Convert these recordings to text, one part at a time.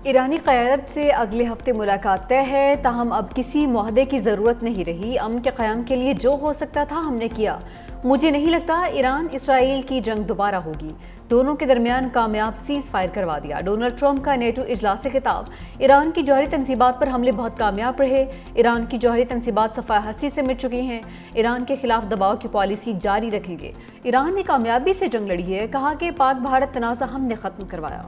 ईरानी क़यादत से अगले हफ्ते मुलाकात तय है, ताहम अब किसी मुआहदे की ज़रूरत नहीं रही। अमन के क़याम के लिए जो हो सकता था हमने किया। मुझे नहीं लगता ईरान इसराइल की जंग दोबारा होगी। दोनों के दरमियान कामयाब सीज़ फायर करवा दिया। डोनाल्ड ट्रंप का नेटो इजलास से खिताब। ईरान की जौहरी तनसीबात पर हमले बहुत कामयाब रहे। ईरान की जौहरी तनसीबात सफ़ा हस्ती से मिट चुकी हैं। ईरान के खिलाफ दबाव की पॉलिसी जारी रखेंगे। ईरान ने कामयाबी से जंग लड़ी है, कहा कि पाक भारत तनाज़ा हमने ख़त्म करवाया।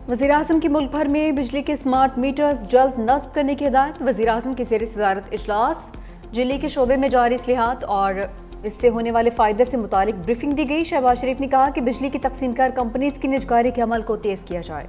वज़ीर-ए-आज़म की मुल्क भर में बिजली के स्मार्ट मीटर्स जल्द नस्ब करने की हिदायत। वज़ीर-ए-आज़म की ज़ेर सदारत इजलास बिजली के शोबे में जारी इस्लाहात और इससे होने वाले फ़ायदे से मुतालिक ब्रीफिंग दी गई। शहबाज शरीफ ने कहा कि बिजली की तकसीम कर कंपनीज की निजकारी के अमल को तेज़ किया जाए।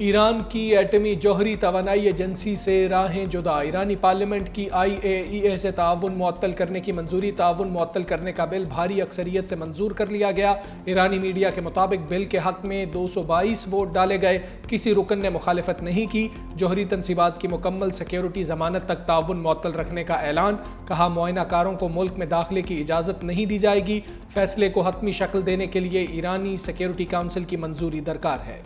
ईरान की एटमी जौहरी तवानाई एजेंसी से राहें जुदा। ईरानी पार्लियामेंट की IAEA से ताउन मुअत्तल करने की मंजूरी। ताउन मुअत्तल करने का बिल भारी अक्सरियत से मंजूर कर लिया गया। ईरानी मीडिया के मुताबिक बिल के हक में 222 वोट डाले गए। किसी रुकन ने मुखालिफत नहीं की। जौहरी तनसीबात की मुकम्मल सिक्योरिटी जमानत तक ताउन मुअत्तल रखने का ऐलान। कहा मुआयनाकारों को मुल्क में दाखिले की इजाज़त नहीं दी जाएगी। फैसले को हतमी शक्ल देने के लिए ईरानी सिक्योरिटी काउंसिल की मंजूरी दरकार है।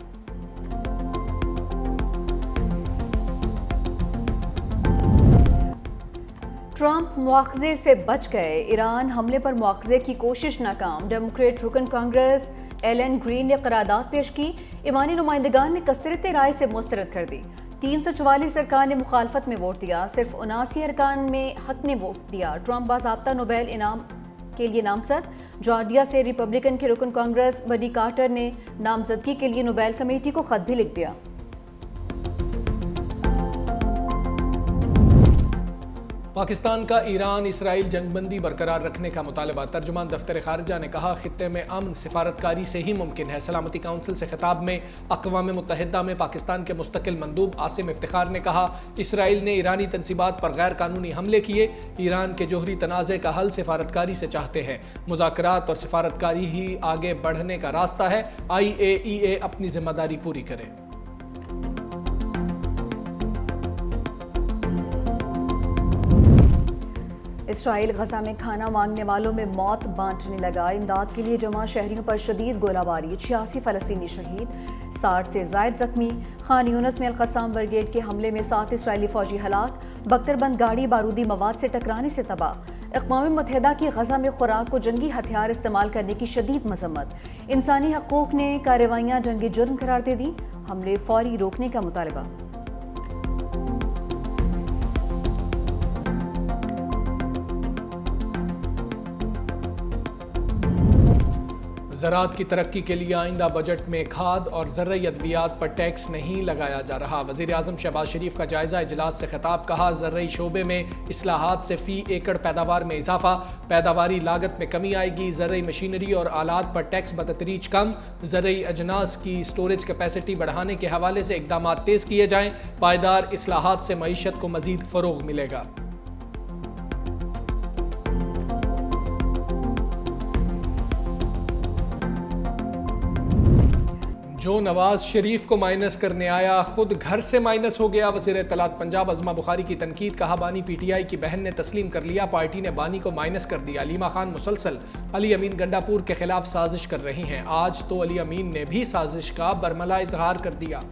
ट्रंप मुआखजे से बच गए। ईरान हमले पर मुआखजे की कोशिश नाकाम। डेमोक्रेट रुकन कांग्रेस एलन ग्रीन ने करारदाद पेश की। ईवानी नुमाइंदगान ने कसरत राय से मुस्तरद कर दी। 344 अरकान ने मुखालफत में वोट दिया। सिर्फ 79 अरकान में हक ने वोट दिया। ट्रंप बाज़ाब्ता नोबेल इनाम के लिए नामजद। जॉर्जिया से रिपब्लिकन के रुकन कांग्रेस बडी कार्टर ने नामजदगी के लिए नोबेल कमेटी को खत भी लिख दिया। पाकिस्तान का ईरान इसराइल जंगबंदी बरकरार रखने का मुतालबा। तर्जुमान दफ्तर खारजा ने कहा खित्ते में अमन सिफारतकारी से ही मुमकिन है। सलामती काउंसिल से खिताब में अक़वाम मुत्तहिदा में पाकिस्तान के मुस्तकिल मंदूब आसिम इफ्तिखार ने कहा इसराइल ने ईरानी तनसीबात पर गैर कानूनी हमले किए। ईरान के जोहरी तनाज़े का हल सिफारतकारी से चाहते हैं। मुज़ाकरात और सिफारतकारी ही आगे बढ़ने का रास्ता है। IAEA अपनी जिम्मेदारी पूरी करे। इसराइल गजा में खाना मांगने वालों में मौत बांटने लगा। इमदाद के लिए जमा शहरियों पर शदीद गोलाबारी। 86 फ़लस्तीनी शहीद, 60 से ज़ायद जख्मी। खान यूनस में अल-क़स्साम ब्रिगेड के हमले में 7 इसराइली फ़ौजी हलाक। बख्तरबंद गाड़ी बारूदी मवाद से टकराने से तबाह। अक़वाम मुत्तहिदा की गजा में खुराक को जंगी हथियार इस्तेमाल करने की शदीद मजम्मत। इंसानी हकूक़ ने कार्रवाइयाँ जंगी जुर्म करार दे दी। हमले फौरी रोकने का मुतालबा। ज़राअत की तरक्की के लिए आइंदा बजट में खाद और ज़र्री अद्वियात पर टैक्स नहीं लगाया जा रहा। वज़ीर-ए-आज़म शहबाज शरीफ का जायज़ा इजलास से खिताब। कहा ज़र्री शोबे में इस्लाहात से फ़ी एकड़ पैदावार में इजाफा। पैदावारी लागत में कमी आएगी। ज़र्री मशीनरी और आलात पर टैक्स बतदरीज कम। ज़र्री अजनास की स्टोरेज कैपेसिटी बढ़ाने के हवाले से इक़दाम तेज़ किए जाएँ। पायदार इस्लाहात से मईशत को मज़ीद फ़रोग़ मिलेगा। जो नवाज शरीफ को माइनस करने आया खुद घर से माइनस हो गया। वज़ीर इत्तलात पंजाब अज़मा बुखारी की तनकीद। कहा बानी PTI की बहन ने तस्लीम कर लिया, पार्टी ने बानी को माइनस कर दिया। अलीमा खान मुसलसल अली अमीन गंडापुर के खिलाफ साजिश कर रही हैं। आज तो अली अमीन ने भी साजिश का बरमला इजहार कर दिया।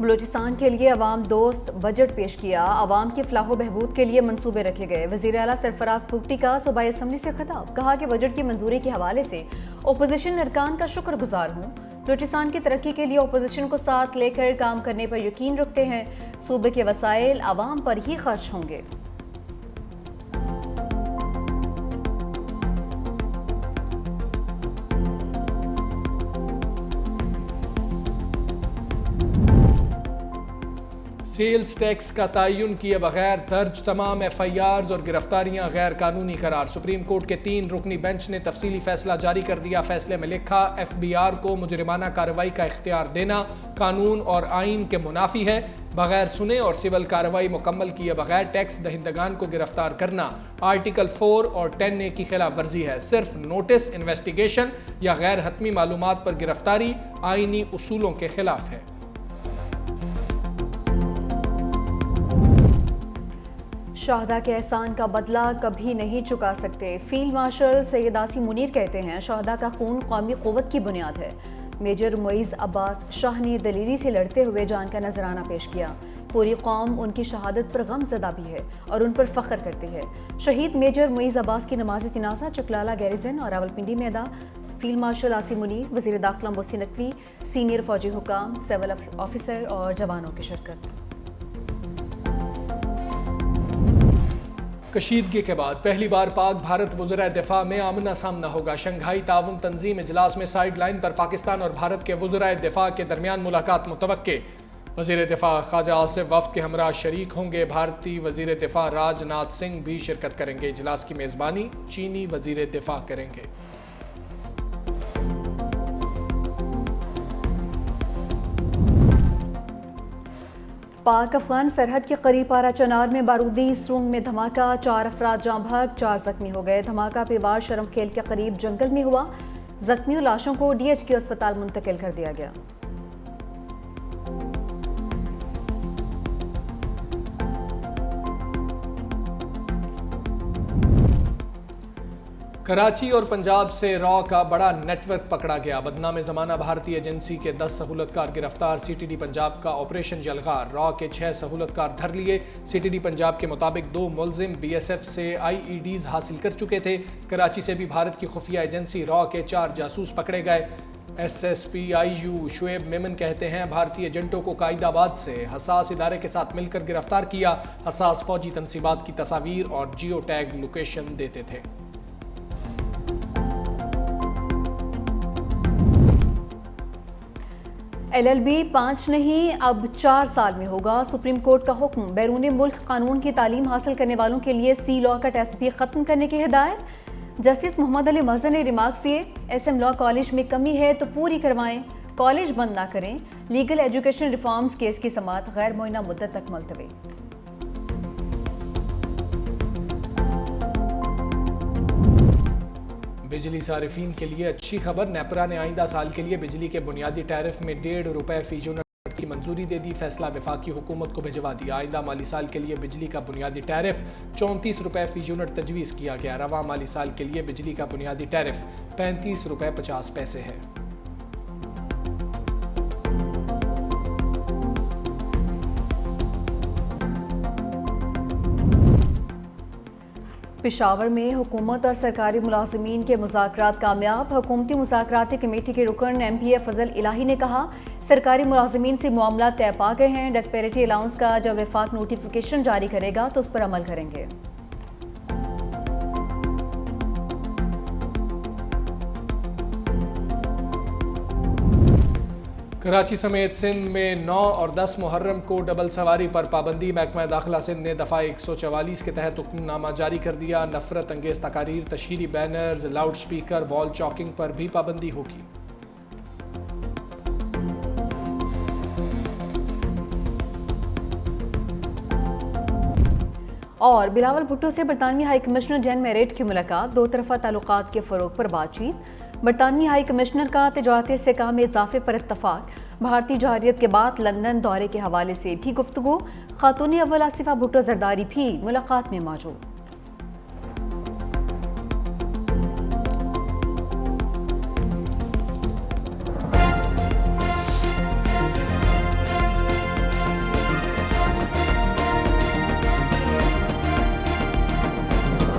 बलूचिस्तान के लिए अवाम दोस्त बजट पेश किया। अवाम की फलाह बहबूद के लिए मंसूबे रखे गए। वज़ीर आला सरफराज भुगटी का सूबाई असम्बली से खिताब। कहा कि बजट की मंजूरी के हवाले से ओपोजिशन अरकान का शुक्रगुजार हूँ। बलूचिस्तान की तरक्की के लिए ओपोजिशन को साथ लेकर काम करने पर यकीन रखते हैं। सूबे के वसाइल अवाम पर ही खर्च होंगे। सेल्स टैक्स का तयन किए बगैर दर्ज तमाम FIRs और गिरफ्तारियां गैर कानूनी करार। सुप्रीम कोर्ट के 3 रुकनी बेंच ने तफसीली फैसला जारी कर दिया। फैसले में लिखा, FBR को मुजरिमाना कार्रवाई का इख्तियार देना कानून और आइन के मुनाफी है। बगैर सुने और सिविल कार्रवाई मुकम्मल किए बगैर टैक्स दहिंदगान को गिरफ्तार करना आर्टिकल 4 और 10A की खिलाफ वर्जी है। सिर्फ नोटिस, इन्वेस्टिगेशन या गैर हतमी मालूमात पर गिरफ्तारी आइनी उसूलों के खिलाफ है। शहदा के एहसान का बदला कभी नहीं चुका सकते। फील्ड मार्शल सैयद आसिम मुनीर कहते हैं, शहदा का खून कौमी क़ुव्वत की बुनियाद है। मेजर मुइज़ अब्बास शाह ने दलेरी से लड़ते हुए जान का नजराना पेश किया। पूरी कौम उनकी शहादत पर गमज़दा भी है और उन पर फ़ख्र करती है। शहीद मेजर मुइज़ अब्बास की नमाज जनाजा चकलाला गैरिजन और रावलपिंडी में अदा। फील्ड मार्शल आसिम मुनीर, वज़ीर दाखिला मोहसिन नकवी, सीनियर फौजी हुकाम, सिविल ऑफिसर और जवानों की शिरकत। कशीदगी के बाद पहली बार पाक भारत वज़राए दिफा में आमना सामना होगा। शंघाई ताउन तंजीम इजलास में साइड लाइन पर पाकिस्तान और भारत के वज़राए दिफा के दरमियान मुलाकात मुतवक्के। वज़ीर दिफा ख्वाजा आसिफ वफ़द के हमरा शरीक होंगे। भारतीय वज़ीर दिफा राजनाथ सिंह भी शिरकत करेंगे। इजलास की मेज़बानी चीनी वज़ीर दिफा करेंगे। पाक अफगान सरहद के करीब पारा चनार में बारूदी सुरंग में धमाका, 4 अफराद जाँ भाग, 4 जख्मी हो गए। धमाका पेवार शरमखेल के करीब जंगल में हुआ। जख्मी लाशों को DHQ अस्पताल मुंतकिल कर दिया गया। कराची और पंजाब से रॉ का बड़ा नेटवर्क पकड़ा गया। बदनाम ज़माना भारतीय एजेंसी के 10 सहूलतकार गिरफ्तार। CTD पंजाब का ऑपरेशन जलगार, रॉ के 6 सहूलतकार धर लिए। CTD पंजाब के मुताबिक 2 मुलजिम BSF से IEDs हासिल कर चुके थे। कराची से भी भारत की खुफिया एजेंसी रॉ के 4 जासूस पकड़े गए। SSP IU शुएब मेमन कहते हैं, भारतीय एजेंटों को कायदाबाद से हसास इदारे के साथ मिलकर गिरफ्तार किया। हसास फौजी तनसीबात की तस्वीर और जियो टैग लोकेशन देते थे। LLB 5 नहीं अब 4 साल में होगा। सुप्रीम कोर्ट का हुक्म। बैरून मुल्क कानून की तालीम हासिल करने वालों के लिए C लॉ का टेस्ट भी खत्म करने की हिदायत। जस्टिस मोहम्मद अली महजन ने रिमार्क्स दिए, SM लॉ कॉलेज में कमी है तो पूरी करवाएं, कॉलेज बंद ना करें। लीगल एजुकेशन रिफॉर्म्स केस की समाअत गैर मुअय्यना मुद्दत तक मुलतवी। बिजली सारिफीन के लिए अच्छी खबर। नेपरा ने आइंदा साल के लिए बिजली के बुनियादी टैरिफ में 1.5 रुपये फी यूनिट की मंजूरी दे दी। फैसला वफाकी हुकूमत को भिजवा दिया। आइंदा माली साल के लिए बिजली का बुनियादी टैरिफ 34 रुपये फी यूनिट तजवीज़ किया गया। रवा माली साल के लिए बिजली का बुनियादी टैरिफ 35 रुपये 50 पैसे है। पेशावर में हुकूमत और सरकारी मुलाजिमीन के मुज़ाकरात कामयाब। हुकूमती मुज़ाकराती कमेटी के रुकन MPA फजल इलाही ने कहा, सरकारी मुलाजिमीन से मामला तय पा गए हैं। डिस्पैरिटी अलाउंस का जब वफाक नोटिफिकेशन जारी करेगा तो उस पर अमल करेंगे। कराची समेत सिंध में 9 और 10 मुहर्रम को डबल सवारी पर पाबंदी। महकमा दाखिला सिंध ने दफ़ा 144 के तहत हुक्मनामा जारी कर दिया। नफरत अंगेज तकारीर, तशहीरी banners, loudspeaker, wall chalking पर भी पाबंदी होगी। और बिलावल भुट्टो से बरतानवी हाई कमिश्नर जैन मेरेट की मुलाकात। 2 तरफ़ा ताल्लुकात के फ़रोग पर बातचीत। बरतानवी हाई कमिश्नर का तिजारती इस्तेहकाम में इजाफे पर इत्तफाक। भारतीय जवारियत के बाद लंदन दौरे के हवाले से भी गुफ्तगू। खातून अव्वल आसिफा भुट्टो जरदारी भी मुलाकात में मौजूद।